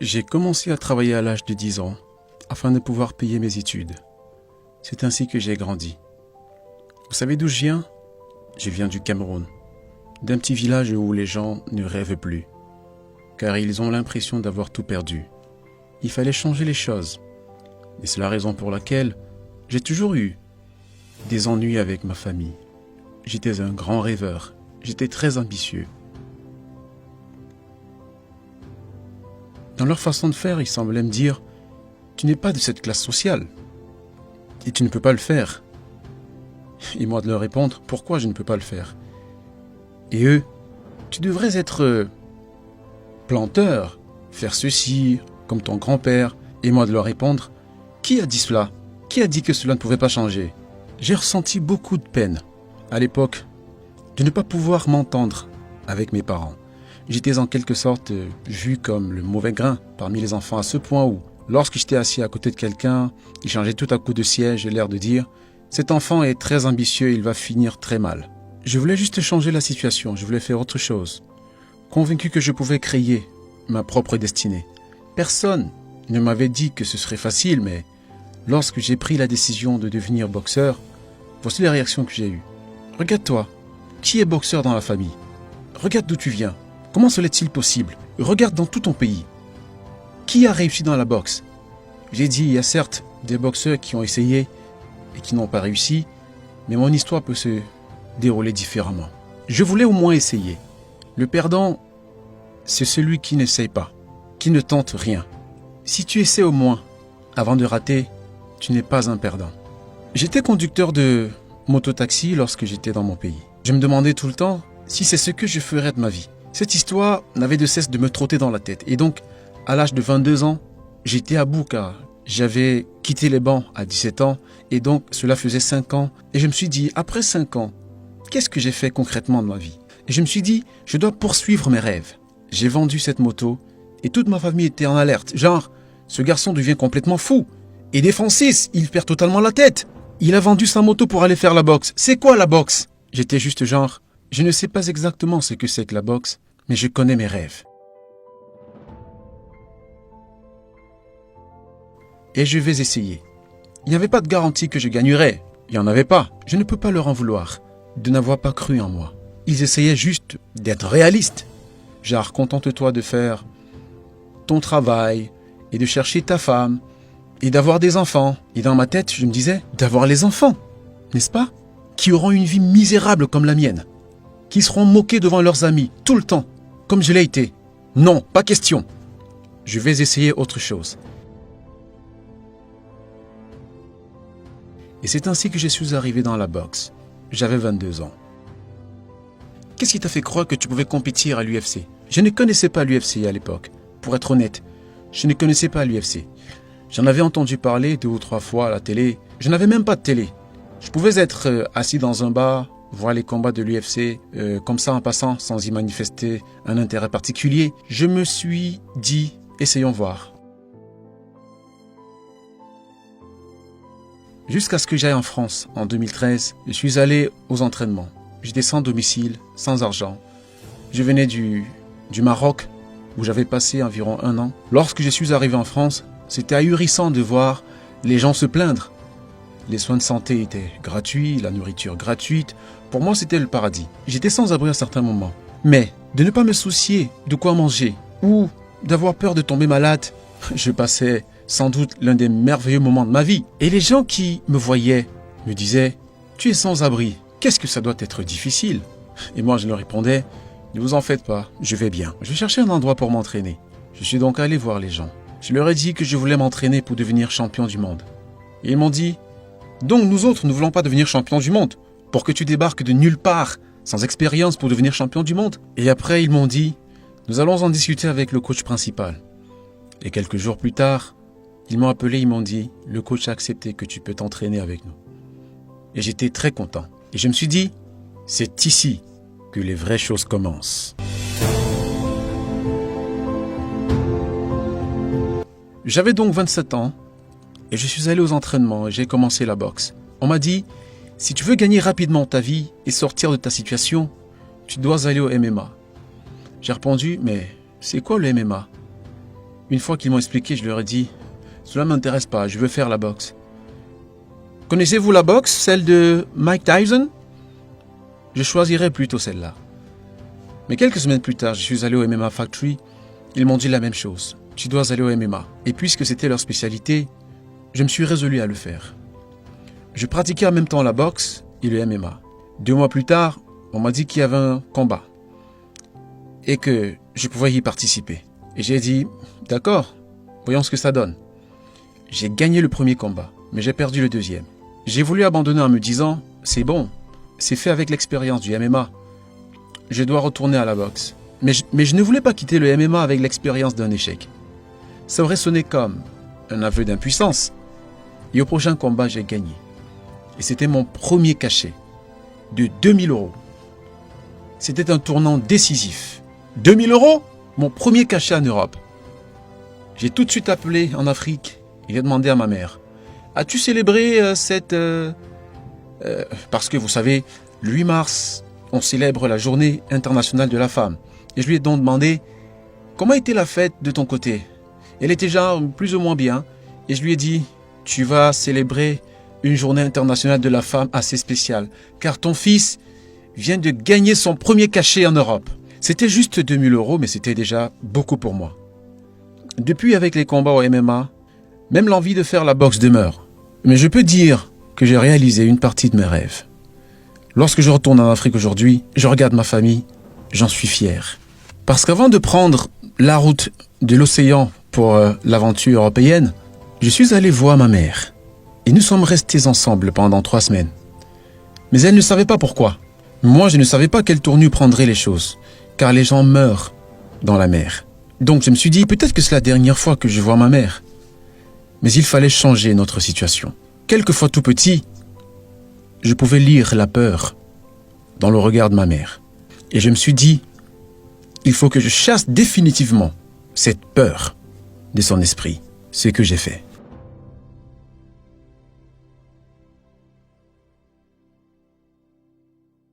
J'ai commencé à travailler à l'âge de 10 ans afin de pouvoir payer mes études. C'est ainsi que j'ai grandi. Vous savez d'où je viens? Je viens du Cameroun, d'un petit village où les gens ne rêvent plus, car ils ont l'impression d'avoir tout perdu. Il fallait changer les choses. Et c'est la raison pour laquelle j'ai toujours eu des ennuis avec ma famille. J'étais un grand rêveur, j'étais très ambitieux. Dans leur façon de faire, ils semblaient me dire « Tu n'es pas de cette classe sociale et tu ne peux pas le faire. » Et moi de leur répondre « Pourquoi je ne peux pas le faire ?» Et eux « Tu devrais être planteur, faire ceci comme ton grand-père. » Et moi de leur répondre « Qui a dit cela? Qui a dit que cela ne pouvait pas changer ?» J'ai ressenti beaucoup de peine à l'époque de ne pas pouvoir m'entendre avec mes parents. J'étais en quelque sorte vu comme le mauvais grain parmi les enfants, à ce point où, lorsque j'étais assis à côté de quelqu'un, il changeait tout à coup de siège et l'air de dire « Cet enfant est très ambitieux et il va finir très mal ». Je voulais juste changer la situation, je voulais faire autre chose, convaincu que je pouvais créer ma propre destinée. Personne ne m'avait dit que ce serait facile, mais lorsque j'ai pris la décision de devenir boxeur, voici les réactions que j'ai eues. Regarde-toi, qui est boxeur dans la famille? Regarde d'où tu viens. Comment cela est-il possible? Regarde dans tout ton pays. Qui a réussi dans la boxe? J'ai dit, il y a certes des boxeurs qui ont essayé et qui n'ont pas réussi, mais mon histoire peut se dérouler différemment. Je voulais au moins essayer. Le perdant, c'est celui qui n'essaye pas, qui ne tente rien. Si tu essaies au moins, avant de rater, tu n'es pas un perdant. J'étais conducteur de mototaxi lorsque j'étais dans mon pays. Je me demandais tout le temps si c'est ce que je ferais de ma vie. Cette histoire n'avait de cesse de me trotter dans la tête. Et donc, à l'âge de 22 ans, j'étais à bout car j'avais quitté les bancs à 17 ans. Et donc, cela faisait 5 ans. Et je me suis dit, après 5 ans, qu'est-ce que j'ai fait concrètement de ma vie? Et je me suis dit, je dois poursuivre mes rêves. J'ai vendu cette moto et toute ma famille était en alerte. Genre, ce garçon devient complètement fou. Et défoncé, il perd totalement la tête. Il a vendu sa moto pour aller faire la boxe. C'est quoi la boxe? J'étais juste genre, je ne sais pas exactement ce que c'est que la boxe, mais je connais mes rêves. Et je vais essayer. Il n'y avait pas de garantie que je gagnerais. Il n'y en avait pas. Je ne peux pas leur en vouloir de n'avoir pas cru en moi. Ils essayaient juste d'être réalistes. Genre, contente-toi de faire ton travail et de chercher ta femme et d'avoir des enfants. Et dans ma tête, je me disais, d'avoir les enfants, n'est-ce pas? Qui auront une vie misérable comme la mienne. Qui seront moqués devant leurs amis tout le temps, comme je l'ai été. Non, pas question. Je vais essayer autre chose. Et c'est ainsi que je suis arrivé dans la boxe. J'avais 22 ans. Qu'est-ce qui t'a fait croire que tu pouvais compétir à l'UFC? Je ne connaissais pas l'UFC à l'époque. Pour être honnête, je ne connaissais pas l'UFC. J'en avais entendu parler 2 ou 3 fois à la télé. Je n'avais même pas de télé. Je pouvais être assis dans un bar, voir les combats de l'UFC comme ça en passant, sans y manifester un intérêt particulier. Je me suis dit, essayons voir. Jusqu'à ce que j'aille en France, en 2013, je suis allé aux entraînements. J'étais sans domicile, sans argent. Je venais du Maroc, où j'avais passé environ 1 an. Lorsque je suis arrivé en France, c'était ahurissant de voir les gens se plaindre. Les soins de santé étaient gratuits, la nourriture gratuite. Pour moi, c'était le paradis. J'étais sans abri à certains moments. Mais de ne pas me soucier de quoi manger ou d'avoir peur de tomber malade, je passais sans doute l'un des merveilleux moments de ma vie. Et les gens qui me voyaient me disaient « Tu es sans abri, qu'est-ce que ça doit être difficile ?» Et moi, je leur répondais « Ne vous en faites pas, je vais bien. » Je cherchais un endroit pour m'entraîner. Je suis donc allé voir les gens. Je leur ai dit que je voulais m'entraîner pour devenir champion du monde. Et ils m'ont dit « Donc nous autres ne voulons pas devenir champion du monde pour que tu débarques de nulle part, sans expérience pour devenir champion du monde. » Et après ils m'ont dit « Nous allons en discuter avec le coach principal. » Et quelques jours plus tard, ils m'ont appelé, ils m'ont dit « Le coach a accepté que tu peux t'entraîner avec nous. » Et j'étais très content. Et je me suis dit « C'est ici que les vraies choses commencent. » J'avais donc 27 ans et je suis allé aux entraînements et j'ai commencé la boxe. On m'a dit « Si tu veux gagner rapidement ta vie et sortir de ta situation, tu dois aller au MMA. » J'ai répondu « Mais c'est quoi le MMA ?» Une fois qu'ils m'ont expliqué, je leur ai dit « Cela ne m'intéresse pas, je veux faire la boxe. » Connaissez-vous la boxe, celle de Mike Tyson? Je choisirais plutôt celle-là. Mais quelques semaines plus tard, je suis allé au MMA Factory. Ils m'ont dit la même chose. Tu dois aller au MMA. Et puisque c'était leur spécialité, je me suis résolu à le faire. Je pratiquais en même temps la boxe et le MMA. 2 mois plus tard, on m'a dit qu'il y avait un combat et que je pouvais y participer. Et j'ai dit, d'accord, voyons ce que ça donne. J'ai gagné le premier combat, mais j'ai perdu le deuxième. J'ai voulu abandonner en me disant, c'est bon, c'est fait avec l'expérience du MMA. Je dois retourner à la boxe. Mais je ne voulais pas quitter le MMA avec l'expérience d'un échec. Ça aurait sonné comme un aveu d'impuissance. Et au prochain combat, j'ai gagné. Et c'était mon premier cachet de 2000 €. C'était un tournant décisif. 2000 €? Mon premier cachet en Europe. J'ai tout de suite appelé en Afrique et j'ai demandé à ma mère, as-tu célébré parce que vous savez, le 8 mars, on célèbre la journée internationale de la femme. Et je lui ai donc demandé, comment était la fête de ton côté? Elle était genre plus ou moins bien. Et je lui ai dit, tu vas célébrer une journée internationale de la femme assez spéciale, car ton fils vient de gagner son premier cachet en Europe. C'était juste 2000 €, mais c'était déjà beaucoup pour moi. Depuis, avec les combats au MMA, même l'envie de faire la boxe demeure. Mais je peux dire que j'ai réalisé une partie de mes rêves. Lorsque je retourne en Afrique aujourd'hui, je regarde ma famille, j'en suis fier. Parce qu'avant de prendre la route de l'océan pour l'aventure européenne, je suis allé voir ma mère. Et nous sommes restés ensemble pendant 3 semaines. Mais elle ne savait pas pourquoi. Moi, je ne savais pas quelle tournure prendraient les choses, car les gens meurent dans la mer. Donc je me suis dit, peut-être que c'est la dernière fois que je vois ma mère. Mais il fallait changer notre situation. Quelquefois tout petit, je pouvais lire la peur dans le regard de ma mère. Et je me suis dit, il faut que je chasse définitivement cette peur de son esprit. Ce que j'ai fait.